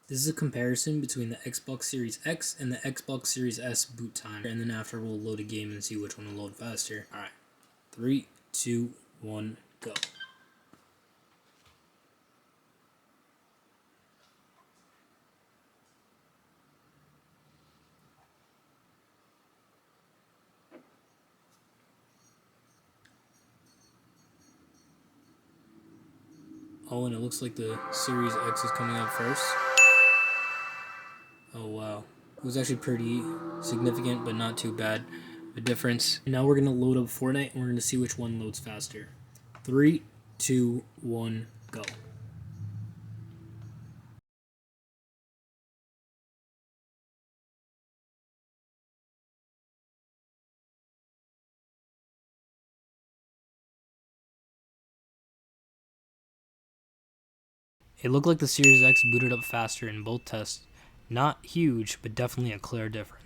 This is a comparison between the Xbox Series X and the Xbox Series S boot time, and then after we'll load a game and see which one will load faster. Alright, 3, 2, 1, go. Oh, and it looks like the Series X is coming up first. Oh wow. It was actually pretty significant, but not too bad a difference. And now we're gonna load up Fortnite and we're gonna see which one loads faster. 3, 2, 1, go. It looked like the Series X booted up faster in both tests. Not huge, but definitely a clear difference.